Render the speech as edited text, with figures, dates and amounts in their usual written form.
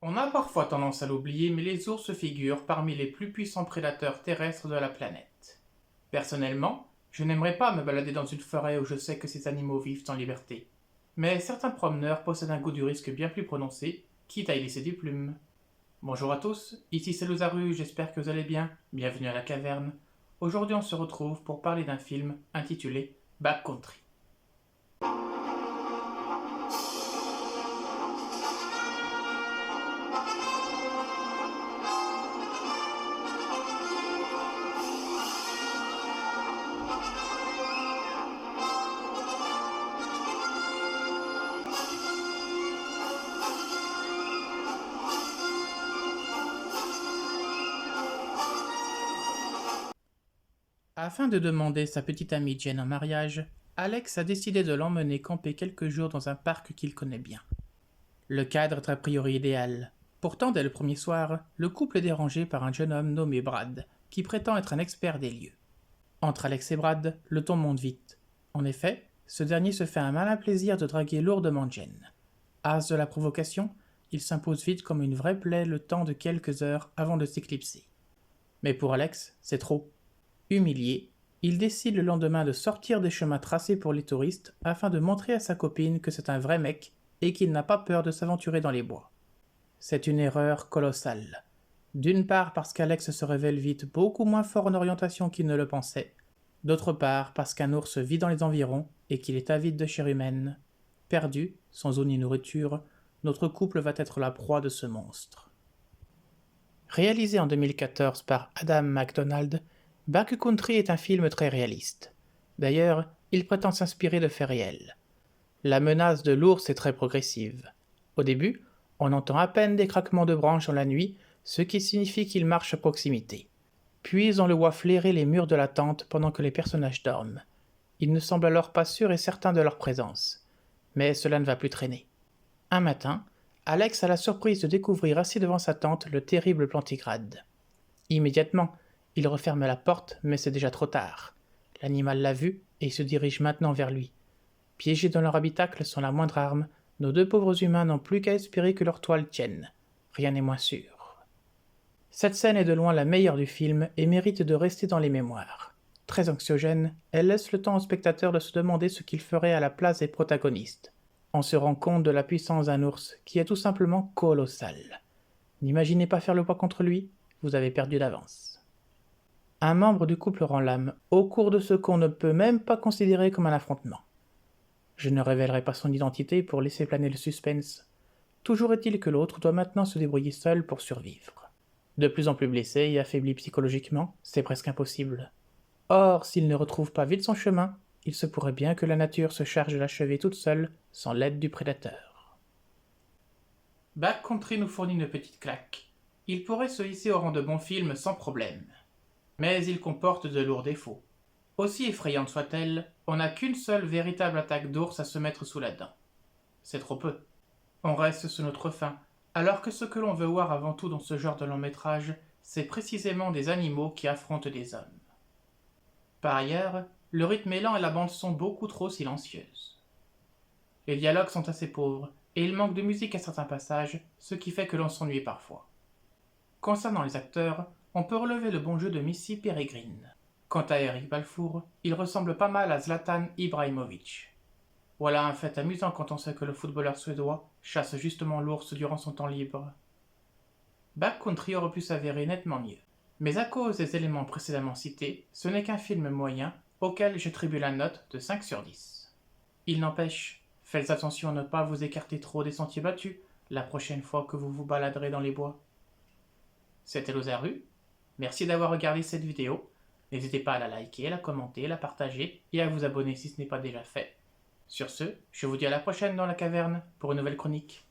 On a parfois tendance à l'oublier, mais les ours figurent parmi les plus puissants prédateurs terrestres de la planète. Personnellement, je n'aimerais pas me balader dans une forêt où je sais que ces animaux vivent en liberté. Mais certains promeneurs possèdent un goût du risque bien plus prononcé, quitte à y laisser du plume. Bonjour à tous, ici c'est Lozaru, j'espère que vous allez bien, bienvenue à la caverne. Aujourd'hui on se retrouve pour parler d'un film intitulé Backcountry. Afin de demander sa petite amie Jen en mariage, Alex a décidé de l'emmener camper quelques jours dans un parc qu'il connaît bien. Le cadre est a priori idéal. Pourtant, dès le premier soir, le couple est dérangé par un jeune homme nommé Brad, qui prétend être un expert des lieux. Entre Alex et Brad, le ton monte vite. En effet, ce dernier se fait un malin plaisir de draguer lourdement Jen. As de la provocation, il s'impose vite comme une vraie plaie le temps de quelques heures avant de s'éclipser. Mais pour Alex, c'est trop. Humilié, il décide le lendemain de sortir des chemins tracés pour les touristes afin de montrer à sa copine que c'est un vrai mec et qu'il n'a pas peur de s'aventurer dans les bois. C'est une erreur colossale. D'une part parce qu'Alex se révèle vite beaucoup moins fort en orientation qu'il ne le pensait, d'autre part parce qu'un ours vit dans les environs et qu'il est avide de chair humaine. Perdu, sans eau ni nourriture, notre couple va être la proie de ce monstre. Réalisé en 2014 par Adam McDonald, Backcountry est un film très réaliste. D'ailleurs, il prétend s'inspirer de faits réels. La menace de l'ours est très progressive. Au début, on entend à peine des craquements de branches dans la nuit, ce qui signifie qu'il marche à proximité. Puis on le voit flairer les murs de la tente pendant que les personnages dorment. Il ne semble alors pas sûr et certain de leur présence. Mais cela ne va plus traîner. Un matin, Alex a la surprise de découvrir assis devant sa tente le terrible plantigrade. Immédiatement, il referme la porte, mais c'est déjà trop tard. L'animal l'a vu et il se dirige maintenant vers lui. Piégés dans leur habitacle sans la moindre arme, nos deux pauvres humains n'ont plus qu'à espérer que leur toile tienne. Rien n'est moins sûr. Cette scène est de loin la meilleure du film et mérite de rester dans les mémoires. Très anxiogène, elle laisse le temps au spectateur de se demander ce qu'il ferait à la place des protagonistes. On se rend compte de la puissance d'un ours qui est tout simplement colossal. N'imaginez pas faire le poids contre lui, vous avez perdu d'avance. Un membre du couple rend l'âme au cours de ce qu'on ne peut même pas considérer comme un affrontement. Je ne révélerai pas son identité pour laisser planer le suspense. Toujours est-il que l'autre doit maintenant se débrouiller seul pour survivre. De plus en plus blessé et affaibli psychologiquement, c'est presque impossible. Or, s'il ne retrouve pas vite son chemin, il se pourrait bien que la nature se charge de l'achever toute seule, sans l'aide du prédateur. Backcountry nous fournit une petite claque. Il pourrait se hisser au rang de bon film sans problème. Mais il comporte de lourds défauts. Aussi effrayante soit-elle, on n'a qu'une seule véritable attaque d'ours à se mettre sous la dent. C'est trop peu. On reste sur notre faim, alors que ce que l'on veut voir avant tout dans ce genre de long métrage, c'est précisément des animaux qui affrontent des hommes. Par ailleurs, le rythme est lent et la bande son beaucoup trop silencieuse. Les dialogues sont assez pauvres, et il manque de musique à certains passages, ce qui fait que l'on s'ennuie parfois. Concernant les acteurs, on peut relever le bon jeu de Missy Peregrine. Quant à Eric Balfour, il ressemble pas mal à Zlatan Ibrahimovic. Voilà un fait amusant quand on sait que le footballeur suédois chasse justement l'ours durant son temps libre. Backcountry aurait pu s'avérer nettement mieux. Mais à cause des éléments précédemment cités, ce n'est qu'un film moyen auquel j'attribue la note de 5 sur 10. Il n'empêche, faites attention à ne pas vous écarter trop des sentiers battus la prochaine fois que vous vous baladerez dans les bois. C'était Lozaru. Merci d'avoir regardé cette vidéo. N'hésitez pas à la liker, à la commenter, à la partager et à vous abonner si ce n'est pas déjà fait. Sur ce, je vous dis à la prochaine dans la caverne pour une nouvelle chronique.